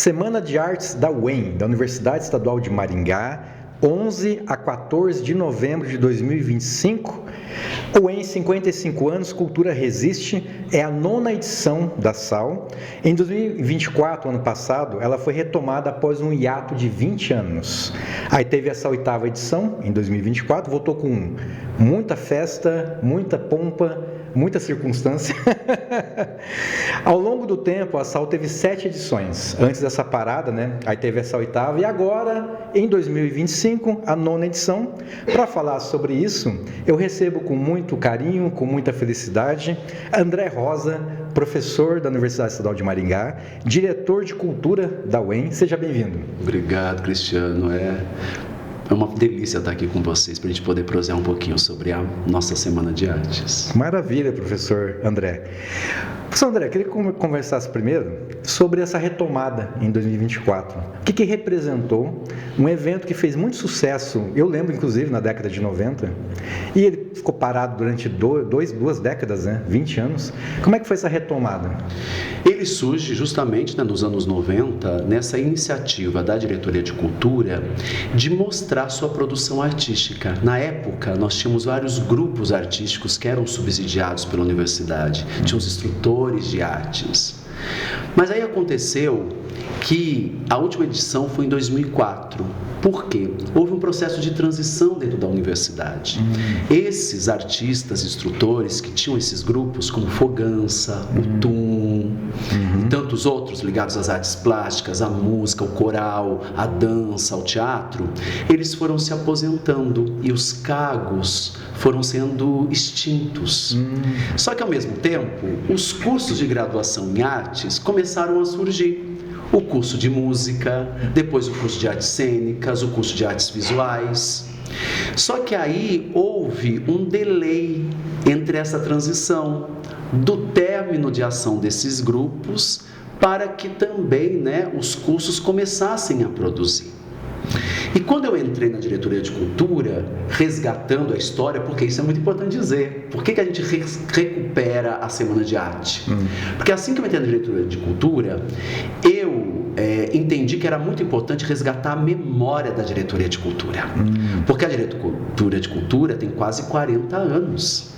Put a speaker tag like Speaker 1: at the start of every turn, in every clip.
Speaker 1: Semana de Artes da UEM, da Universidade Estadual de Maringá, 11 a 14 de novembro de 2025. UEM 55 anos, Cultura Resiste, é a 9ª edição da SAL. Em 2024, ano passado, ela foi retomada após um hiato de 20 anos. Aí teve essa 8ª edição, em 2024, voltou com muita festa, muita pompa, muita circunstância. Ao longo do tempo, a SAL teve 7 edições, antes dessa parada, né? Aí teve essa 8ª, e agora, em 2025, a 9ª edição. Para falar sobre isso, eu recebo com muito carinho, com muita felicidade, André Rosa, professor da Universidade Estadual de Maringá, diretor de cultura da UEM. Seja bem-vindo.
Speaker 2: Obrigado, Cristiano. É uma delícia estar aqui com vocês para a gente poder prosear um pouquinho sobre a nossa Semana de Artes.
Speaker 1: Maravilha, professor André. Professor André, queria que conversasse primeiro sobre essa retomada em 2024. O que representou um evento que fez muito sucesso, eu lembro inclusive na década de 90, e ele ficou parado durante duas décadas, né? 20 anos. Como é que foi essa retomada?
Speaker 2: Ele surge justamente nos anos 90, nessa iniciativa da Diretoria de Cultura de mostrar sua produção artística. Na época, nós tínhamos vários grupos artísticos que eram subsidiados pela universidade, tínhamos instrutores de artes. Mas aí aconteceu que a última edição foi em 2004. Por quê? Houve um processo de transição dentro da universidade. Esses artistas, instrutores que tinham esses grupos, como Fogança, o TUM, e tantos outros ligados às artes plásticas, à música, ao coral, à dança, ao teatro, eles foram se aposentando e os cargos foram sendo extintos. Só que, ao mesmo tempo, os cursos de graduação em artes começaram a surgir. O curso de música, depois o curso de artes cênicas, o curso de artes visuais. Só que aí houve um delay entre essa transição do término de ação desses grupos para que também, os cursos começassem a produzir. E quando eu entrei na Diretoria de Cultura, resgatando a história, porque isso é muito importante dizer, por que a gente recupera a Semana de Arte? Porque assim que eu entrei na Diretoria de Cultura, eu entendi que era muito importante resgatar a memória da Diretoria de Cultura. Porque a Diretoria de Cultura tem quase 40 anos.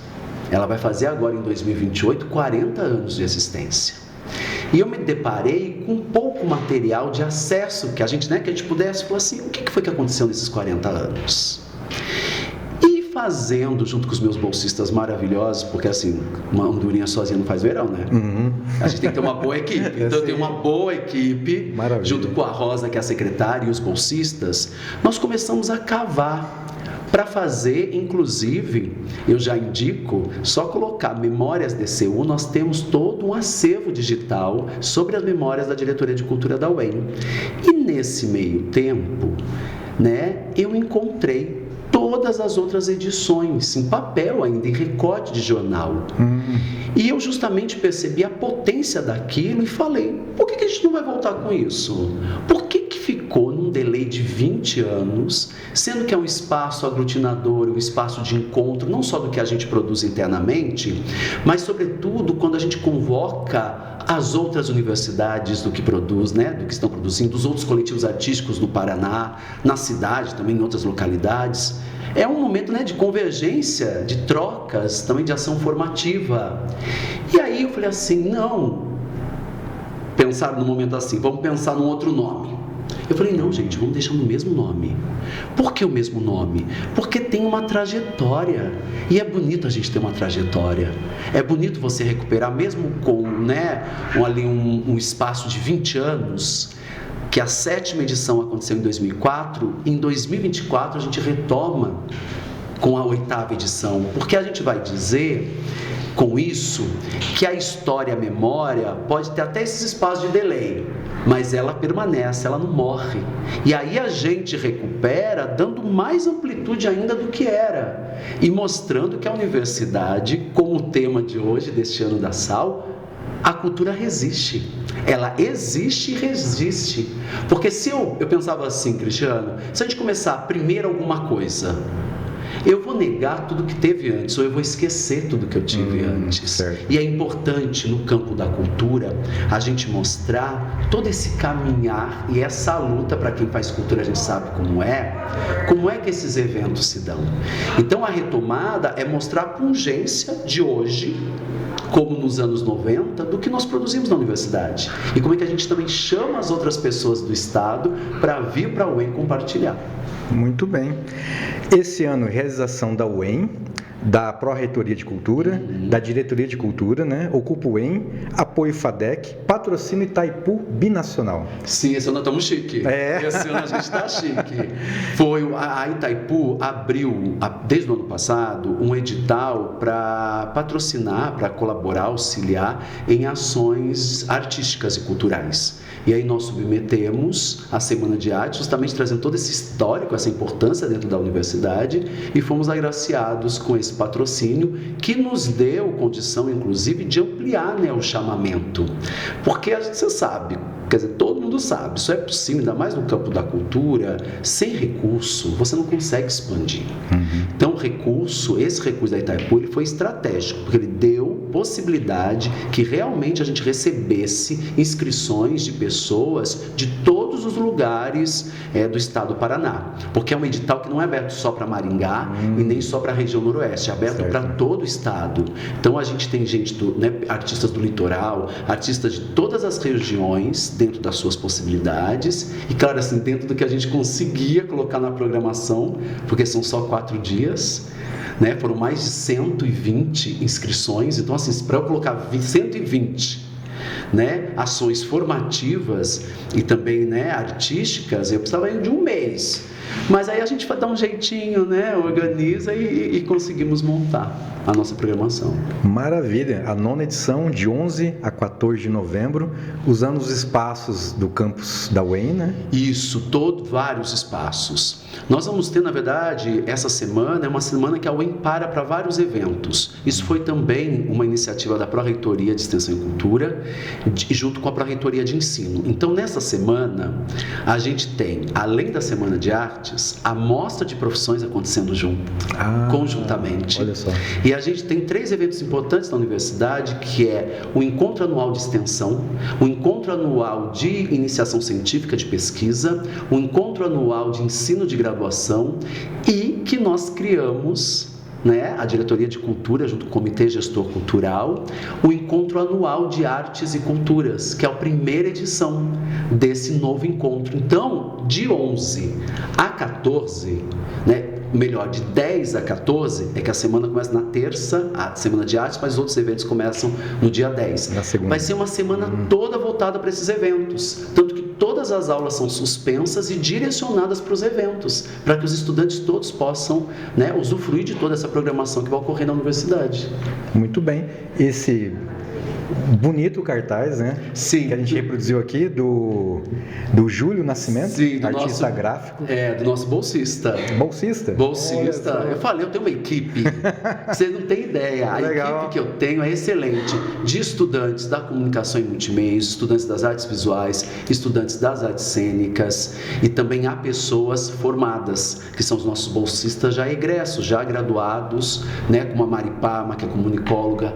Speaker 2: Ela vai fazer agora, em 2028, 40 anos de existência. E eu me deparei com pouco material de acesso que a gente pudesse falar assim, o que foi que aconteceu nesses 40 anos? E fazendo, junto com os meus bolsistas maravilhosos, porque assim, uma andorinha sozinha não faz verão, né? A gente tem que ter uma boa equipe. Então eu tenho uma boa equipe, maravilha, junto com a Rosa, que é a secretária, e os bolsistas, nós começamos a cavar para fazer, inclusive, eu já indico, só colocar Memórias DCU, nós temos todo um acervo digital sobre as memórias da Diretoria de Cultura da UEM. E nesse meio tempo, eu encontrei todas as outras edições, em papel ainda, em recorte de jornal. E eu justamente percebi a potência daquilo e falei, por que a gente não vai voltar com isso? Por que ficou num delay de 20 anos, sendo que é um espaço aglutinador, um espaço de encontro, não só do que a gente produz internamente, mas sobretudo quando a gente convoca as outras universidades do que produz, do que estão produzindo, os outros coletivos artísticos no Paraná, na cidade, também em outras localidades. É um momento de convergência, de trocas, também de ação formativa. E aí eu falei assim, pensaram no momento assim, vamos pensar num outro nome. Eu falei, não, gente, vamos deixar no mesmo nome. Por que o mesmo nome? Porque tem uma trajetória. E é bonito a gente ter uma trajetória. É bonito você recuperar, mesmo com um espaço de 20 anos, que a 7ª edição aconteceu em 2004, em 2024 a gente retoma com a 8ª edição. Porque a gente vai dizer, com isso, que a história, a memória, pode ter até esses espaços de delay, mas ela permanece, ela não morre. E aí a gente recupera dando mais amplitude ainda do que era e mostrando que a universidade, como o tema de hoje, deste ano da SAL, a cultura resiste. Ela existe e resiste. Porque se eu pensava assim, Cristiano, se a gente começar primeiro alguma coisa eu vou negar tudo que teve antes, ou eu vou esquecer tudo que eu tive antes.
Speaker 1: Certo.
Speaker 2: E é importante, no campo da cultura, a gente mostrar todo esse caminhar e essa luta. Para quem faz cultura, a gente sabe como é que esses eventos se dão. Então, a retomada é mostrar a pungência de hoje, como nos anos 90, do que nós produzimos na universidade. E como é que a gente também chama as outras pessoas do Estado para vir para a UEM compartilhar.
Speaker 1: Muito bem. Esse ano, realização da UEM, da Pró-Reitoria de Cultura, da Diretoria de Cultura, né? Ocupa o UEM, apoio FADEC, patrocínio Itaipu Binacional.
Speaker 2: Sim, esse ano nós estamos chique. Esse ano a gente está chique. A Itaipu abriu, desde o ano passado, um edital para patrocinar, para colaborar, auxiliar em ações artísticas e culturais. E aí nós submetemos a Semana de Arte, justamente trazendo todo esse histórico, essa importância dentro da universidade, e fomos agraciados com esse patrocínio que nos deu condição, inclusive, de ampliar, né, o chamamento. Porque você sabe, quer dizer, todo mundo sabe, isso é possível, ainda mais no campo da cultura, sem recurso, você não consegue expandir. Então, esse recurso da Itaipu, ele foi estratégico, porque ele deu possibilidade que realmente a gente recebesse inscrições de pessoas de todos os lugares do estado do Paraná, porque é um edital que não é aberto só para Maringá e nem só para a região noroeste, é aberto para todo o estado. Então a gente tem gente, artistas do litoral, artistas de todas as regiões dentro das suas possibilidades e, claro, assim, dentro do que a gente conseguia colocar na programação, porque são só 4 dias. Né? Foram mais de 120 inscrições, então assim, para eu colocar 120, né, ações formativas e também, né, artísticas, eu precisava de um mês. Mas aí a gente vai dar um jeitinho, né, organiza e conseguimos montar a nossa programação.
Speaker 1: Maravilha! A 9ª edição, de 11 a 14 de novembro, usando os espaços do campus da UEM, né?
Speaker 2: Isso, vários espaços. Nós vamos ter, na verdade, essa semana, é uma semana que a UEM para vários eventos. Isso foi também uma iniciativa da Pró-Reitoria de Extensão e Cultura, junto com a Pró-Reitoria de Ensino. Então, nessa semana, a gente tem, além da Semana de Artes, a mostra de profissões acontecendo conjuntamente.
Speaker 1: Olha só.
Speaker 2: E a gente tem 3 eventos importantes na universidade, que é o Encontro Anual de Extensão, o Encontro Anual de Iniciação Científica de Pesquisa, o Encontro Anual de Ensino de Graduação, e que nós criamos, né, a Diretoria de Cultura, junto com o Comitê Gestor Cultural, o Encontro Anual de Artes e Culturas, que é a primeira edição desse novo encontro. Então, de 11 a 14, né, melhor, de 10 a 14, é que a semana começa na terça, a Semana de Artes, mas os outros eventos começam no dia 10.
Speaker 1: Na segunda.
Speaker 2: Vai ser uma semana toda voltada para esses eventos, tanto que todas as aulas são suspensas e direcionadas para os eventos, para que os estudantes todos possam, né, usufruir de toda essa programação que vai ocorrer na universidade.
Speaker 1: Muito bem. Esse bonito cartaz, né?
Speaker 2: Sim.
Speaker 1: Que a gente reproduziu aqui do Júlio Nascimento,
Speaker 2: sim,
Speaker 1: artista gráfico.
Speaker 2: Do nosso bolsista.
Speaker 1: Bolsista?
Speaker 2: Bolsista. Eu falei, eu tenho uma equipe. Vocês não têm ideia. A equipe que eu tenho é excelente. De estudantes da comunicação e multimeios, estudantes das artes visuais, estudantes das artes cênicas, e também há pessoas formadas, que são os nossos bolsistas já egressos, já graduados, né? Como a Mari Parma, que é comunicóloga,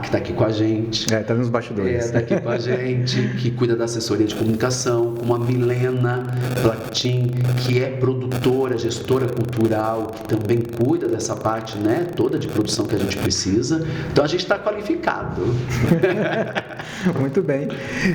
Speaker 2: que está aqui com a gente.
Speaker 1: Está nos bastidores.
Speaker 2: Está aqui com a gente, que cuida da assessoria de comunicação, como a Milena Platin, que é produtora, gestora cultural, que também cuida dessa parte, né, toda de produção que a gente precisa. Então a gente está qualificado.
Speaker 1: Muito bem.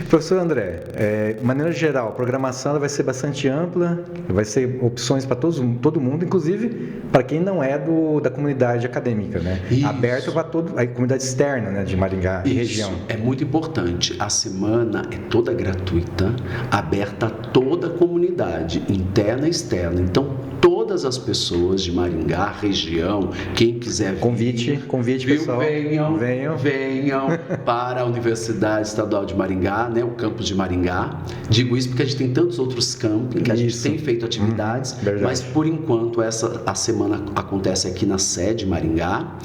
Speaker 1: Professor André, de maneira geral, a programação ela vai ser bastante ampla, vai ser opções para todo mundo, inclusive para quem não é da comunidade acadêmica, né?
Speaker 2: Isso.
Speaker 1: Aberto para toda a comunidade externa, né, de Maringá e região.
Speaker 2: É muito importante. A semana é toda gratuita, aberta a toda a comunidade, interna e externa. Então, todas as pessoas de Maringá, região, quem quiser vir,
Speaker 1: convite pessoal,
Speaker 2: venham para a Universidade Estadual de Maringá, né, o campus de Maringá. Digo isso porque a gente tem tantos outros campos que a gente tem feito atividades, mas por enquanto a semana acontece aqui na sede Maringá.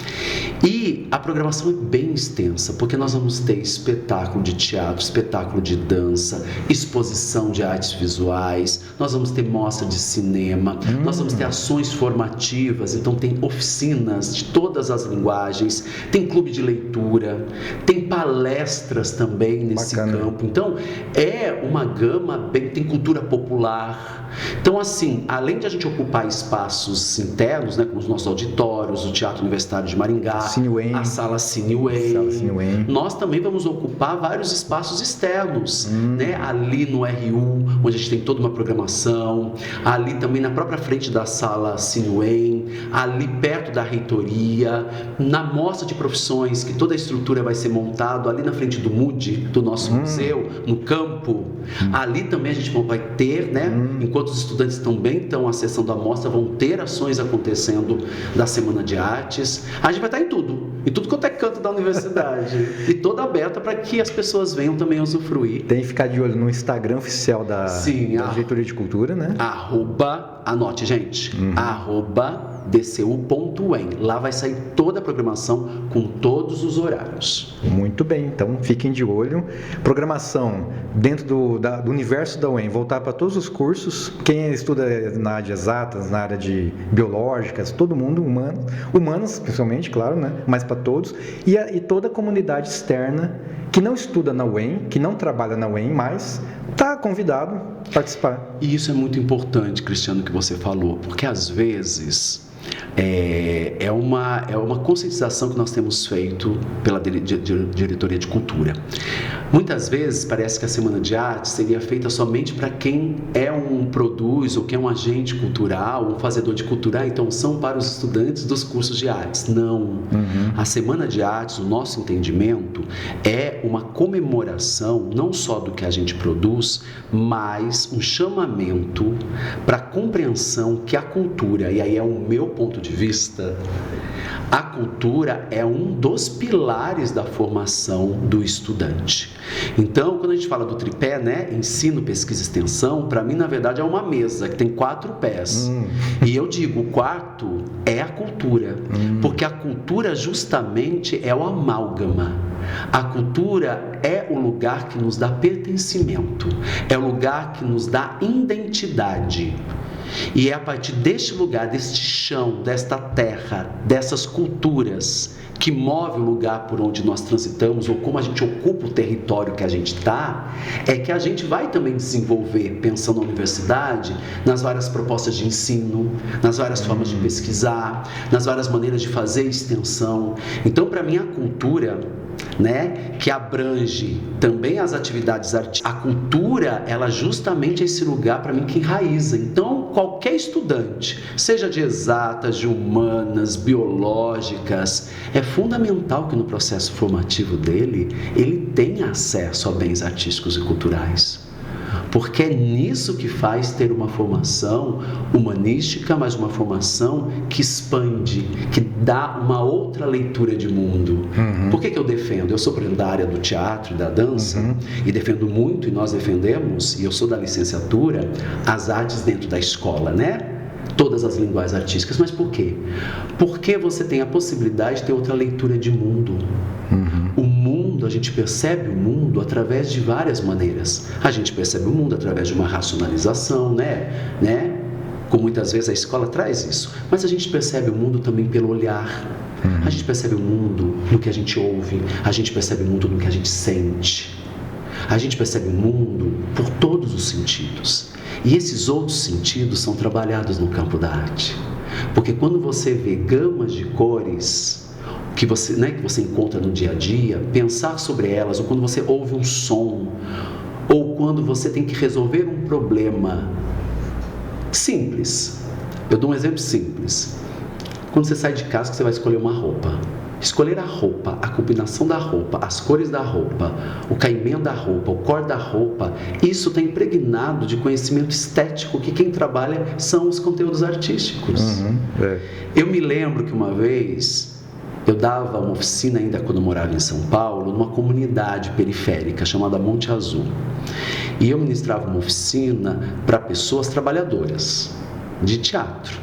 Speaker 2: E a programação é bem extensa, porque nós vamos ter espetáculo de teatro, espetáculo de dança, exposição de artes visuais, nós vamos ter mostra de cinema, nós vamos ter ações formativas, então tem oficinas de todas as linguagens, tem clube de leitura, tem palestras também nesse campo. Então, é uma gama bem... Tem cultura popular. Então, assim, além de a gente ocupar espaços internos, né, como os nossos auditórios, o Teatro Universitário de Maringá, a Sala Cine Way, nós também vamos ocupar vários espaços externos, né, ali no RU, onde a gente tem toda uma programação, ali também na própria frente da Sala Cine Way, ali perto da reitoria, na mostra de profissões, que toda a estrutura vai ser montada ali na frente do MUD, do nosso museu, no campo. Ali também a gente vai ter, né, enquanto os estudantes também estão acessando a mostra, vão ter ações acontecendo da Semana de Artes. A gente vai estar em tudo quanto é canto da universidade, e toda aberta para que as pessoas venham também usufruir.
Speaker 1: Tem que ficar de olho no Instagram oficial da Diretoria de Cultura, né?
Speaker 2: Anote, gente, @dcu.em. Lá vai sair toda a programação com todos os horários.
Speaker 1: Muito bem, então fiquem de olho. Programação dentro do universo da UEM, voltar para todos os cursos. Quem estuda na área de exatas, na área de biológicas, todo mundo, humanas principalmente, claro, né? Mas para todos. E toda a comunidade externa que não estuda na UEM, que não trabalha na UEM, mas está convidado a participar.
Speaker 2: E isso é muito importante, Cristiano, que você falou, porque às vezes é uma conscientização que nós temos feito pela Diretoria de Cultura. Muitas vezes parece que a Semana de Arte seria feita somente para quem produz ou quem é um agente cultural, um fazedor de cultura, então são para os estudantes dos cursos de artes. Não. A Semana de Artes, no nosso entendimento, é uma comemoração não só do que a gente produz, mas um chamamento para a compreensão que a cultura, e aí é o meu ponto de vista, a cultura é um dos pilares da formação do estudante. Então, quando a gente fala do tripé, né, ensino, pesquisa e extensão, para mim, na verdade, é uma mesa que tem 4 pés. E eu digo, o quarto é a cultura, porque a cultura justamente é o amálgama. A cultura é o lugar que nos dá pertencimento, é o lugar que nos dá identidade. E é a partir deste lugar, deste chão, desta terra, dessas culturas, que move o lugar por onde nós transitamos, ou como a gente ocupa o território que a gente está, é que a gente vai também desenvolver, pensando na universidade, nas várias propostas de ensino, nas várias formas de pesquisar, nas várias maneiras de fazer extensão. Então, para mim, a cultura, né, que abrange também as atividades artísticas. A cultura, ela justamente é esse lugar, para mim, que enraiza. Então, qualquer estudante, seja de exatas, de humanas, biológicas, é fundamental que no processo formativo dele, ele tenha acesso a bens artísticos e culturais. Porque é nisso que faz ter uma formação humanística, mas uma formação que expande, que dá uma outra leitura de mundo. Por que eu defendo? Eu sou, por exemplo, da área do teatro e da dança, e defendo muito, e nós defendemos, e eu sou da licenciatura, as artes dentro da escola, né? Todas as linguagens artísticas. Mas por quê? Porque você tem a possibilidade de ter outra leitura de mundo. O mundo, a gente percebe o mundo através de várias maneiras. A gente percebe o mundo através de uma racionalização, né? Como muitas vezes a escola traz isso. Mas a gente percebe o mundo também pelo olhar. A gente percebe o mundo no que a gente ouve. A gente percebe o mundo no que a gente sente. A gente percebe o mundo por todos os sentidos. E esses outros sentidos são trabalhados no campo da arte. Porque quando você vê gamas de cores que você encontra no dia a dia, pensar sobre elas, ou quando você ouve um som, ou quando você tem que resolver um problema simples. Eu dou um exemplo simples. Quando você sai de casa, você vai escolher uma roupa. Escolher a roupa, a combinação da roupa, as cores da roupa, o caimento da roupa, o cor da roupa, isso está impregnado de conhecimento estético, que quem trabalha são os conteúdos artísticos. Eu me lembro que uma vez eu dava uma oficina, ainda quando eu morava em São Paulo, numa comunidade periférica chamada Monte Azul. E eu ministrava uma oficina para pessoas trabalhadoras de teatro.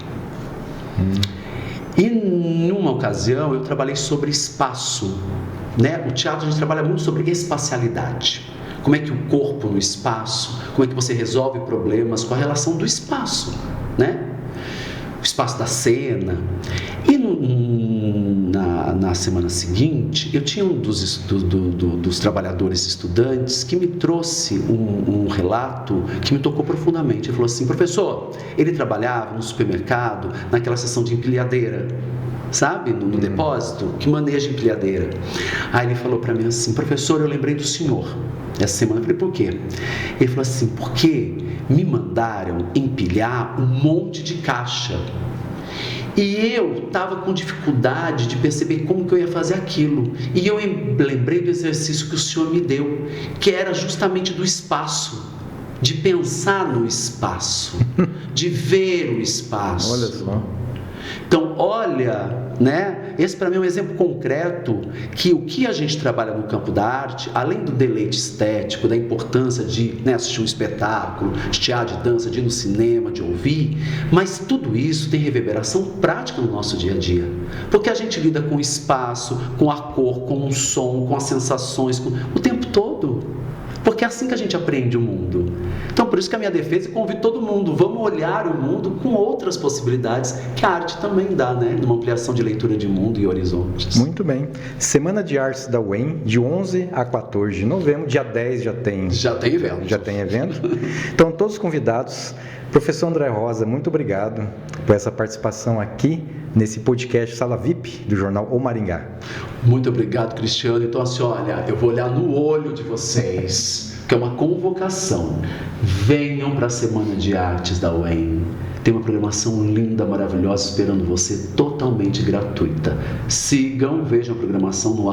Speaker 2: E numa ocasião eu trabalhei sobre espaço, né? O teatro a gente trabalha muito sobre espacialidade. Como é que o corpo no espaço, como é que você resolve problemas com a relação do espaço, né? espaço da cena. E na semana seguinte, eu tinha um dos trabalhadores estudantes que me trouxe um relato que me tocou profundamente. Ele falou assim: professor, ele trabalhava no supermercado, naquela seção de empilhadeira, sabe, no depósito, que maneja empilhadeira. Aí ele falou para mim assim: professor, eu lembrei do senhor essa semana. Eu falei: por quê? Ele falou assim: porque me mandaram empilhar um monte de caixa e eu estava com dificuldade de perceber como que eu ia fazer aquilo, e eu lembrei do exercício que o senhor me deu, que era justamente do espaço, de pensar no espaço, de ver o espaço.
Speaker 1: Olha só.
Speaker 2: Então, olha, né? Esse para mim é um exemplo concreto que o que a gente trabalha no campo da arte, além do deleite estético, da importância de, né, assistir um espetáculo, de teatro, de dança, de ir no cinema, de ouvir, mas tudo isso tem reverberação prática no nosso dia a dia, porque a gente lida com o espaço, com a cor, com o som, com as sensações, o tempo todo. Porque é assim que a gente aprende o mundo. Então, por isso que a minha defesa, convido todo mundo, vamos olhar o mundo com outras possibilidades que a arte também dá, né? Numa ampliação de leitura de mundo e horizontes.
Speaker 1: Muito bem. Semana de Artes da UEM, de 11 a 14 de novembro. Dia 10 já tem evento. Já tem evento. Então, todos convidados. Professor André Rosa, muito obrigado por essa participação aqui nesse podcast Sala VIP do jornal O Maringá.
Speaker 2: Muito obrigado, Cristiano. Então, assim, olha, eu vou olhar no olho de vocês, que é uma convocação. Venham para a Semana de Artes da UEM. Tem uma programação linda, maravilhosa, esperando você, totalmente gratuita. Sigam, vejam a programação no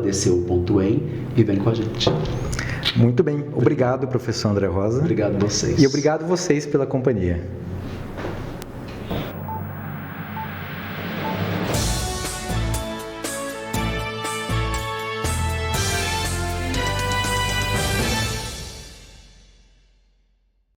Speaker 2: @dcu.em e vem com a gente.
Speaker 1: Muito bem. Obrigado, professor André Rosa.
Speaker 2: Obrigado a vocês.
Speaker 1: E obrigado vocês pela companhia.